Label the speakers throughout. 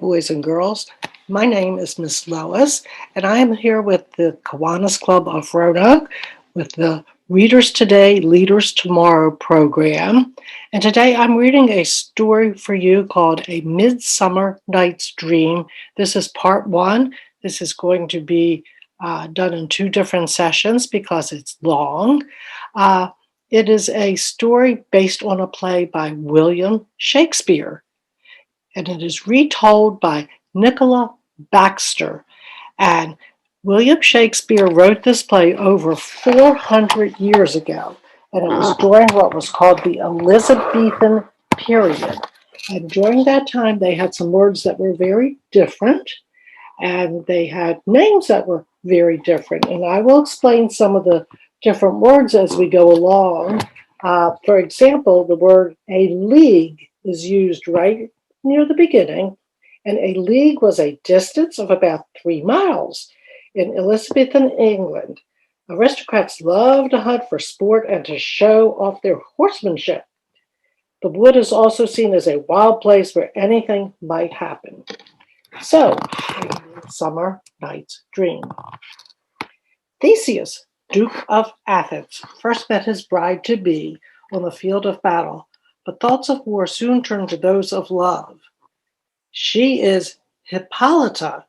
Speaker 1: boys and girls. My name is Miss Lois, and I am here with the Kiwanis Club of Roanoke with the Readers Today, Leaders Tomorrow program. And today I'm reading a story for you called A Midsummer Night's Dream. This is part one. This is going to be done in two different sessions because it's long. It is a story based on a play by William Shakespeare, and it is retold by Nicola Baxter. And William Shakespeare wrote this play over 400 years ago, and it was during what was called the Elizabethan period. And during that time, they had some words that were very different, and they had names that were very different. And I will explain some of the different words as we go along. For example, the word a league is used right near the beginning, and a league was a distance of about 3 miles. In Elizabethan England, aristocrats loved to hunt for sport and to show off their horsemanship. The wood is also seen as a wild place where anything might happen. So, A Midsummer Night's Dream. Theseus, Duke of Athens, first met his bride-to-be on the field of battle, but thoughts of war soon turned to those of love. She is Hippolyta,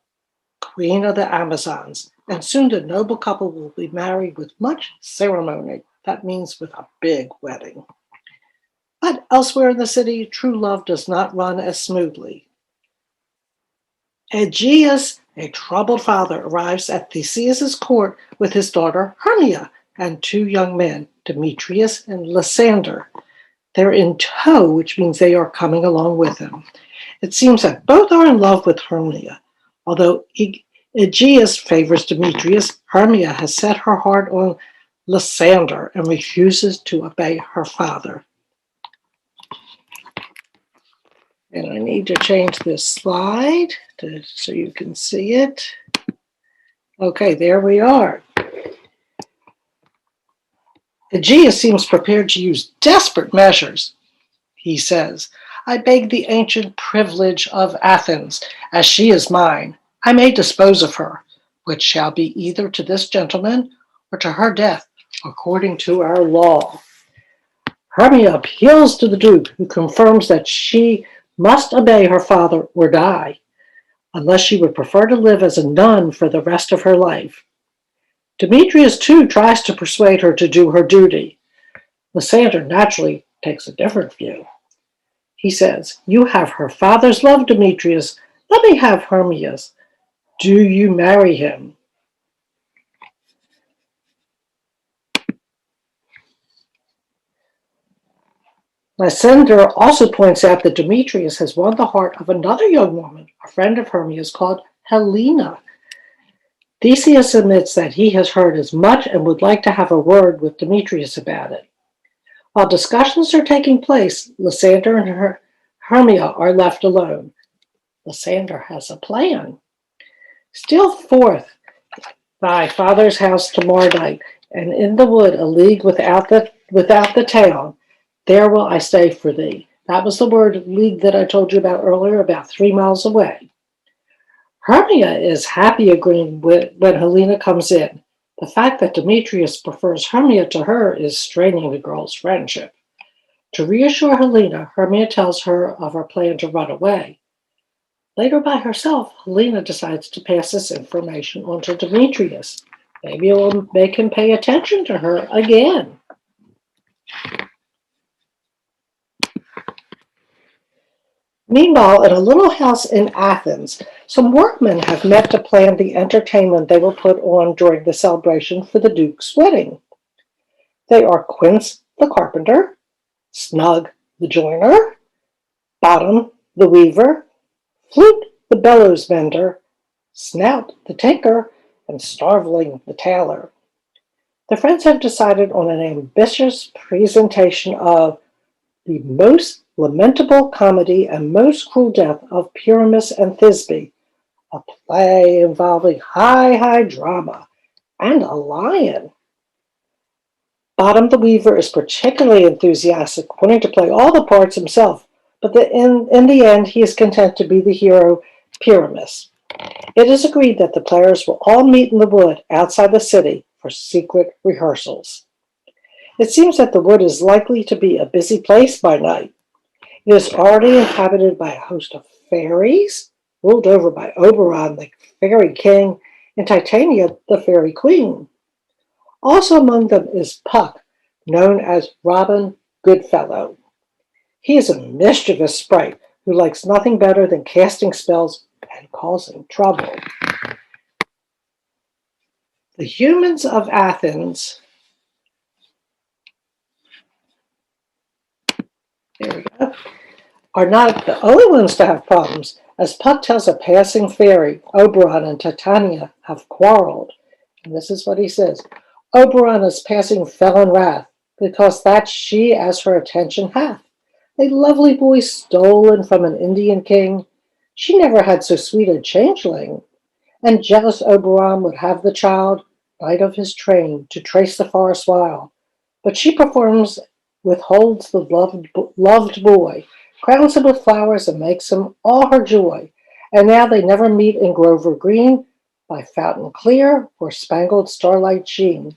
Speaker 1: queen of the Amazons, and soon the noble couple will be married with much ceremony. That means with a big wedding. But elsewhere in the city, true love does not run as smoothly. Aegeus, a troubled father, arrives at Theseus's court with his daughter Hermia and two young men, Demetrius and Lysander. They're in tow, which means they are coming along with him. It seems that both are in love with Hermia. Although Aegeus favors Demetrius, Hermia has set her heart on Lysander and refuses to obey her father. And I need to change this slide so you can see it. Okay, there we are. Aegeus seems prepared to use desperate measures. He says, I beg the ancient privilege of Athens, as she is mine. I may dispose of her, which shall be either to this gentleman or to her death, according to our law. Hermia appeals to the Duke, who confirms that she must obey her father or die, unless she would prefer to live as a nun for the rest of her life. Demetrius, too, tries to persuade her to do her duty. Lysander naturally takes a different view. He says, you have her father's love, Demetrius. Let me have Hermia's. Do you marry him? Lysander also points out that Demetrius has won the heart of another young woman, a friend of Hermia's called Helena. Theseus admits that he has heard as much and would like to have a word with Demetrius about it. While discussions are taking place, Lysander and Hermia are left alone. Lysander has a plan. Steal forth thy father's house tomorrow night, and in the wood, a league without the town. There will I stay for thee. That was the word league that I told you about earlier, about 3 miles away. Hermia is happy agreeing when Helena comes in. The fact that Demetrius prefers Hermia to her is straining the girl's friendship. To reassure Helena, Hermia tells her of her plan to run away. Later by herself, Helena decides to pass this information on to Demetrius. Maybe it will make him pay attention to her again. Meanwhile, in a little house in Athens, some workmen have met to plan the entertainment they will put on during the celebration for the Duke's wedding. They are Quince the carpenter, Snug the joiner, Bottom the weaver, Flute the bellows mender, Snout the tinker, and Starveling the tailor. The friends have decided on an ambitious presentation of the most lamentable comedy and most cruel death of Pyramus and Thisbe, a play involving high drama and a lion. Bottom the Weaver is particularly enthusiastic, wanting to play all the parts himself, but in the end he is content to be the hero Pyramus. It is agreed that the players will all meet in the wood outside the city for secret rehearsals. It seems that the wood is likely to be a busy place by night. It is already inhabited by a host of fairies, ruled over by Oberon, the fairy king, and Titania, the fairy queen. Also among them is Puck, known as Robin Goodfellow. He is a mischievous sprite who likes nothing better than casting spells and causing trouble. The humans of Athens, there we go, are not the only ones to have problems. As Puck tells a passing fairy, Oberon and Titania have quarreled. And this is what he says. Oberon is passing fell in wrath, because that she as her attention hath. A lovely boy stolen from an Indian king. She never had so sweet a changeling. And jealous Oberon would have the child, knight of his train, to trace the forest wild. But she performs, withholds the loved boy, crowns him with flowers, and makes him all her joy. And now they never meet in Grover Green, by fountain clear or spangled starlight sheen.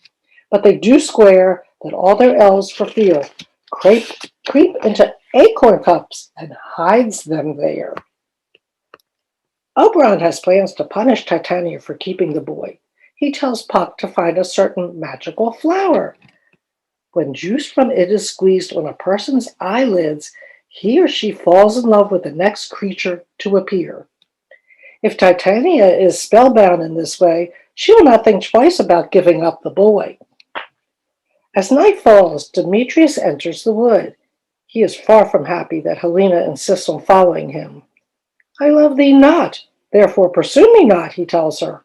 Speaker 1: But they do swear that all their elves for fear creep into acorn cups and hides them there. Oberon has plans to punish Titania for keeping the boy. He tells Puck to find a certain magical flower. When juice from it is squeezed on a person's eyelids, he or she falls in love with the next creature to appear. If Titania is spellbound in this way, she will not think twice about giving up the boy. As night falls, Demetrius enters the wood. He is far from happy that Helena insists on following him. I love thee not, therefore pursue me not, he tells her.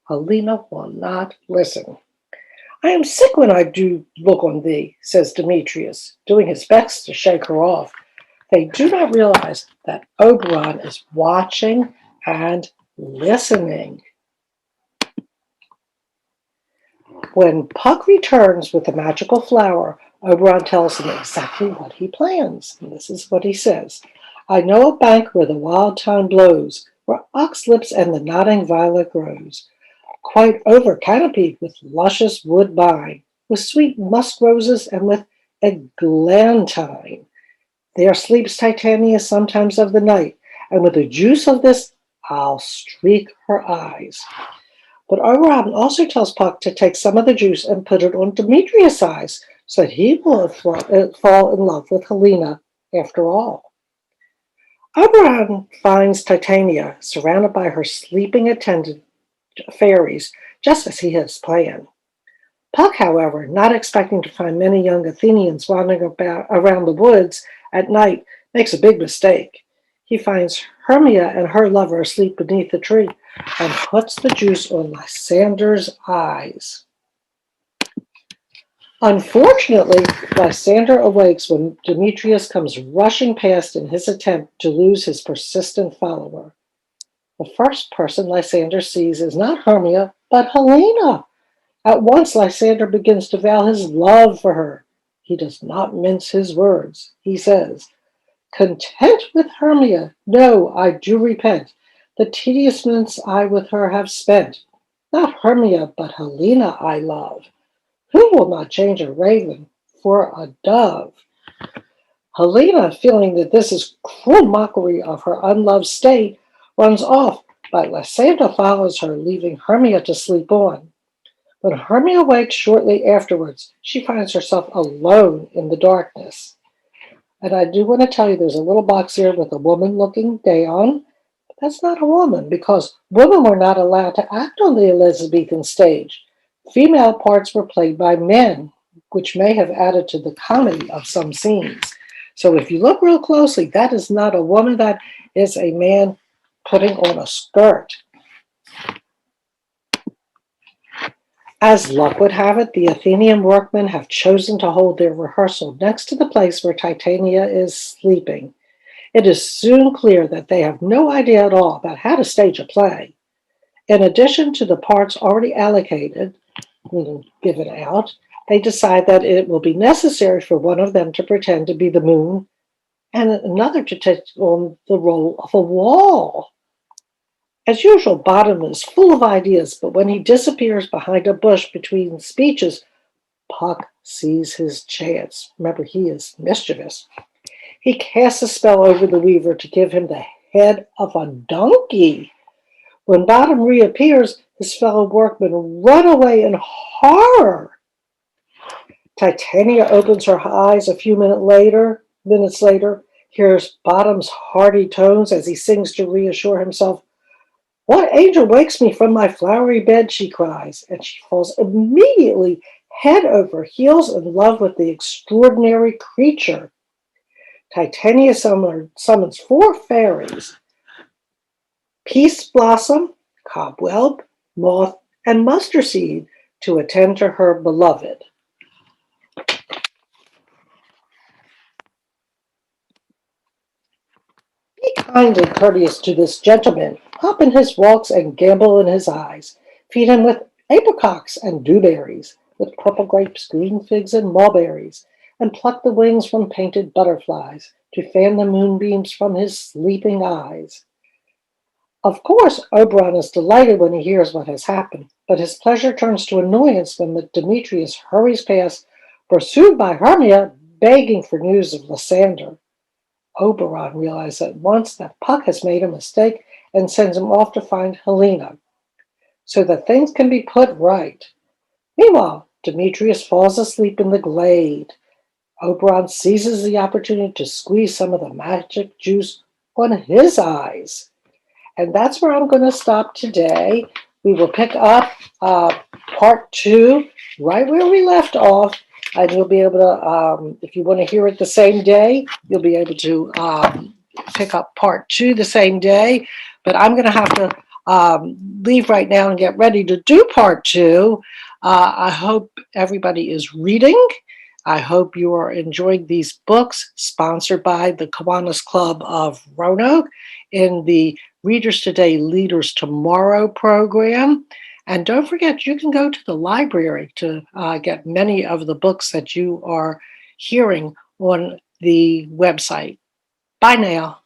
Speaker 1: Helena will not listen. I am sick when I do look on thee, says Demetrius, doing his best to shake her off. They do not realize that Oberon is watching and listening. When Puck returns with the magical flower, Oberon tells him exactly what he plans. And this is what he says. I know a bank where the wild thyme blows, where oxlips and the nodding violet grows, quite over canopied with luscious woodbine, with sweet musk roses and with eglantine. There sleeps Titania sometimes of the night, and with the juice of this I'll streak her eyes. But Oberon also tells Puck to take some of the juice and put it on Demetrius' eyes, so that he will fall in love with Helena after all. Oberon finds Titania surrounded by her sleeping attendant fairies, just as he has planned. Puck, however, not expecting to find many young Athenians wandering about around the woods at night, makes a big mistake. He finds Hermia and her lover asleep beneath the tree and puts the juice on Lysander's eyes. Unfortunately, Lysander awakes when Demetrius comes rushing past in his attempt to lose his persistent follower. The first person Lysander sees is not Hermia, but Helena. At once, Lysander begins to vow his love for her. He does not mince his words. He says, Content with Hermia, no, I do repent. The tedious months I with her have spent. Not Hermia, but Helena I love. Who will not change a raven for a dove? Helena, feeling that this is cruel mockery of her unloved state, runs off, but Lysander follows her, leaving Hermia to sleep on. When Hermia wakes shortly afterwards, she finds herself alone in the darkness. And I do want to tell you there's a little box here with a woman looking down. But that's not a woman, because women were not allowed to act on the Elizabethan stage. Female parts were played by men, which may have added to the comedy of some scenes. So if you look real closely, that is not a woman, that is a man putting on a skirt. As luck would have it, the Athenian workmen have chosen to hold their rehearsal next to the place where Titania is sleeping. It is soon clear that they have no idea at all about how to stage a play. In addition to the parts already allocated, given out, they decide that it will be necessary for one of them to pretend to be the moon and another to take on the role of a wall. As usual, Bottom is full of ideas, but when he disappears behind a bush between speeches, Puck sees his chance. Remember, he is mischievous. He casts a spell over the weaver to give him the head of a donkey. When Bottom reappears, his fellow workmen run away in horror. Titania opens her eyes a few minutes later, hears Bottom's hearty tones as he sings to reassure himself. What angel wakes me from my flowery bed, she cries, and she falls immediately head over heels in love with the extraordinary creature. Titania summons four fairies, Peace Blossom, Cobweb, Moth, and Mustard Seed, to attend to her beloved. Be kind and courteous to this gentleman. Hop in his walks and gambol in his eyes. Feed him with apricots and dewberries, with purple grapes, green figs, and mulberries, and pluck the wings from painted butterflies to fan the moonbeams from his sleeping eyes. Of course, Oberon is delighted when he hears what has happened, but his pleasure turns to annoyance when Demetrius hurries past, pursued by Hermia, begging for news of Lysander. Oberon realizes at once that Puck has made a mistake and sends him off to find Helena, so that things can be put right. Meanwhile, Demetrius falls asleep in the glade. Oberon seizes the opportunity to squeeze some of the magic juice on his eyes. And that's where I'm going to stop today. We will pick up part 2 right where we left off. And you'll be able to, if you want to hear it the same day, you'll be able to pick up part 2 the same day. But I'm going to have to leave right now and get ready to do part 2. I hope everybody is reading. I hope you are enjoying these books sponsored by the Kiwanis Club of Roanoke in the Readers Today, Leaders Tomorrow program. And don't forget, you can go to the library to get many of the books that you are hearing on the website. Bye now.